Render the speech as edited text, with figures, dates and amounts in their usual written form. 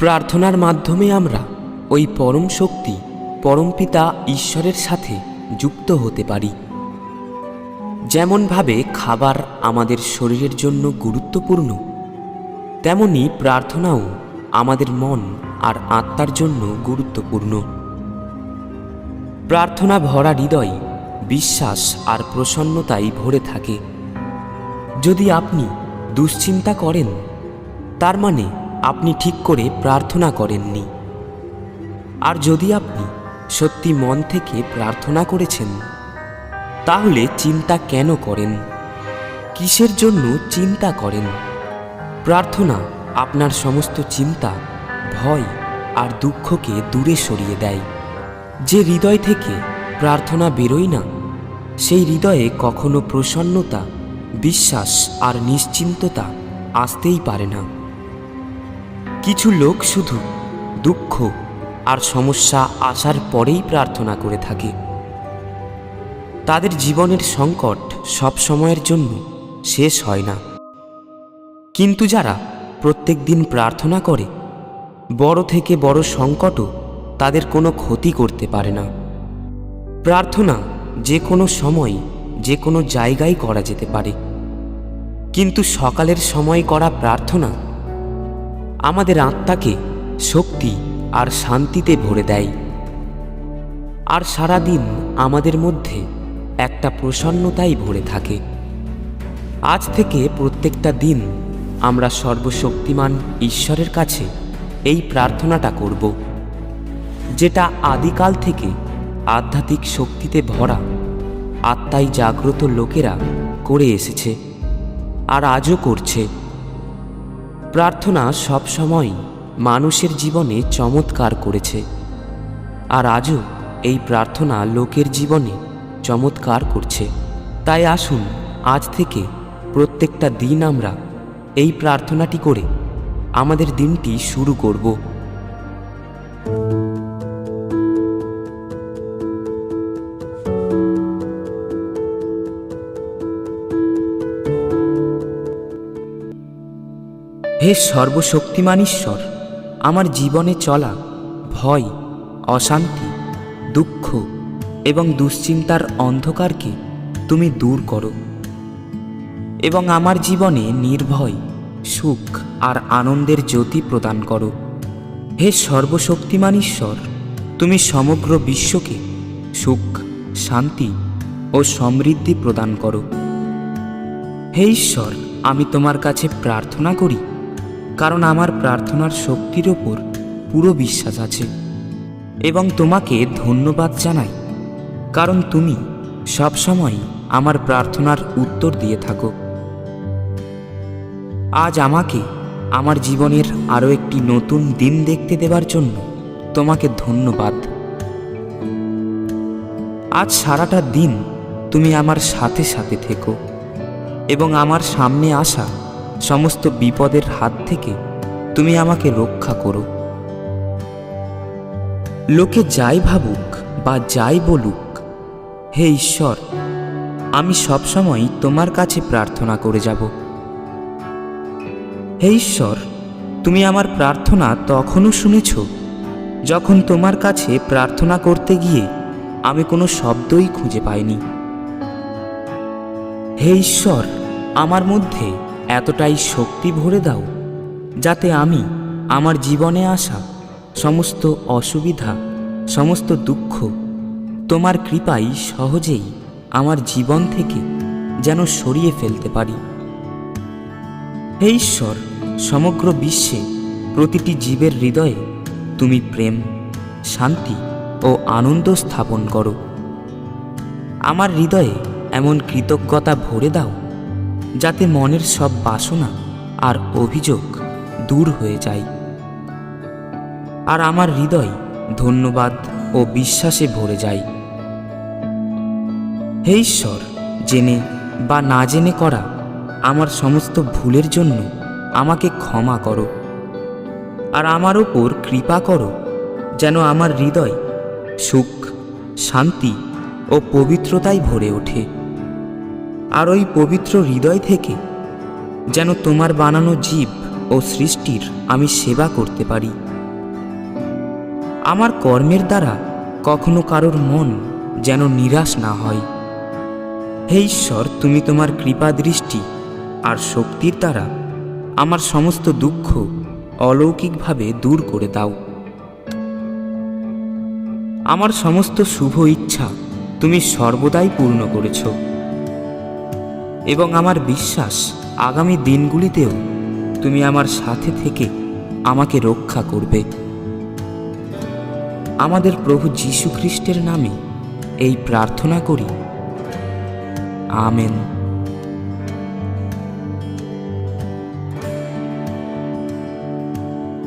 প্রার্থনার মাধ্যমে আমরা ওই পরম শক্তি পরমপিতা ঈশ্বরের সাথে যুক্ত হতে পারি। যেমনভাবে খাবার আমাদের শরীরের জন্য গুরুত্বপূর্ণ, তেমনি প্রার্থনাও আমাদের মন আর আত্মার জন্য গুরুত্বপূর্ণ। প্রার্থনা ভরা হৃদয় বিশ্বাস আর প্রসন্নতায় ভরে থাকে। যদি আপনি দুশ্চিন্তা করেন, তার মানে আপনি ঠিক করে প্রার্থনা করেননি। আর যদি আপনি সত্যি মন থেকে প্রার্থনা করেছেন, তাহলে চিন্তা কেন করেন? কিসের জন্য চিন্তা করেন? প্রার্থনা আপনার সমস্ত চিন্তা, ভয় আর দুঃখকে দূরে সরিয়ে দেয়। যে হৃদয় থেকে প্রার্থনা বেরোয় না, সেই হৃদয়ে কখনো প্রসন্নতা, বিশ্বাস আর নিশ্চিন্ততা আসতেই পারে না। কিছু লোক শুধু দুঃখ আর সমস্যা আসার পরেই প্রার্থনা করে থাকে। তাদের জীবনের সংকট সব সময়ের জন্য শেষ হয় না। কিন্তু যারা প্রত্যেক দিন প্রার্থনা করে, বড় থেকে বড় সংকটও তাদের কোনো ক্ষতি করতে পারে না। প্রার্থনা যে কোনো সময় যে কোনো জায়গায় করা যেতে পারে, কিন্তু সকালের সময় করা প্রার্থনা আমাদের আত্মাকে শক্তি আর শান্তিতে ভরে দেয়, আর সারাদিন আমাদের মধ্যে একটা প্রসন্নতাই ভরে থাকে। আজ থেকে প্রত্যেকটা দিন আমরা সর্বশক্তিমান ঈশ্বরের কাছে এই প্রার্থনাটা করব, যেটা আদিকাল থেকে আধ্যাত্মিক শক্তিতে ভরা আত্মায় জাগ্রত লোকেরা করে এসেছে আর আজও করছে। প্রার্থনা সবসময় মানুষের জীবনে চমৎকার করেছে, আর আজও এই প্রার্থনা লোকের জীবনে চমৎকার করছে। তাই আসুন আজ থেকে প্রত্যেকটা দিন আমরা এই প্রার্থনাটি করে আমাদের দিনটি শুরু করব। হে সর্বশক্তিমান ঈশ্বর, আমার জীবনে চলা ভয়, অশান্তি, দুঃখ এবং দুশ্চিন্তার অন্ধকারকে তুমি দূর করো এবং আমার জীবনে নির্ভয়, সুখ আর আনন্দের জ্যোতি প্রদান করো। হে সর্বশক্তিমান ঈশ্বর, তুমি সমগ্র বিশ্বকে সুখ, শান্তি ও সমৃদ্ধি প্রদান করো। হে ঈশ্বর, আমি তোমার কাছে প্রার্থনা করি, কারণ আমার প্রার্থনার শক্তির ওপর পুরো বিশ্বাস আছে, এবং তোমাকে ধন্যবাদ জানাই, কারণ তুমি সবসময় আমার প্রার্থনার উত্তর দিয়ে থাকো। আজ আমাকে আমার জীবনের আরও একটি নতুন দিন দেখতে দেওয়ার জন্য তোমাকে ধন্যবাদ। আজ সারাটা দিন তুমি আমার সাথে সাথে থেকো এবং আমার সামনে আসা সমস্ত বিপদের হাত থেকে তুমি আমাকে রক্ষা করো। লোকে যাই ভাবুক বা যাই বলুক, হে ঈশ্বর, আমি সবসময় তোমার কাছে প্রার্থনা করে যাব। হে ঈশ্বর, তুমি আমার প্রার্থনা তখনও শুনেছ যখন তোমার কাছে প্রার্থনা করতে গিয়ে আমি কোনো শব্দই খুঁজে পাইনি। হে ঈশ্বর, আমার মধ্যে এতটাই শক্তি ভরে দাও যাতে আমি আমার জীবনে আসা সমস্ত অসুবিধা, সমস্ত দুঃখ তোমার কৃপায় সহজেই আমার জীবন থেকে যেন সরিয়ে ফেলতে পারি। হে ঈশ্বর, সমগ্র বিশ্বে প্রতিটি জীবের হৃদয়ে তুমি প্রেম, শান্তি ও আনন্দ স্থাপন করো। আমার হৃদয়ে এমন কৃতজ্ঞতা ভরে দাও যাতে মনের সব বাসনা আর অভিযোগ দূর হয়ে যায়, আর আমার হৃদয় ধন্যবাদ ও বিশ্বাসে ভরে যায়। হে ঈশ্বর, জেনে বা না জেনে করা আমার সমস্ত ভুলের জন্য আমাকে ক্ষমা করো, আর আমার ওপর কৃপা করো যেন আমার হৃদয় সুখ, শান্তি ও পবিত্রতায় ভরে ওঠে, আর ওই পবিত্র হৃদয় থেকে যেন তোমার বানানো জীব ও সৃষ্টির আমি সেবা করতে পারি। আমার কর্মের দ্বারা কখনো কারোর মন যেন নিরাশ না হয়। হে ঈশ্বর, তুমি তোমার কৃপা দৃষ্টি আর শক্তির দ্বারা আমার সমস্ত দুঃখ অলৌকিকভাবে দূর করে দাও। আমার সমস্ত শুভ ইচ্ছা তুমি সর্বদাই পূর্ণ করেছ এবং আমার বিশ্বাস আগামী দিনগুলিতেও তুমি আমার সাথে থেকে আমাকে রক্ষা করবে। আমাদের প্রভু যীশু খ্রিস্টের নামে এই প্রার্থনা করি, আমেন।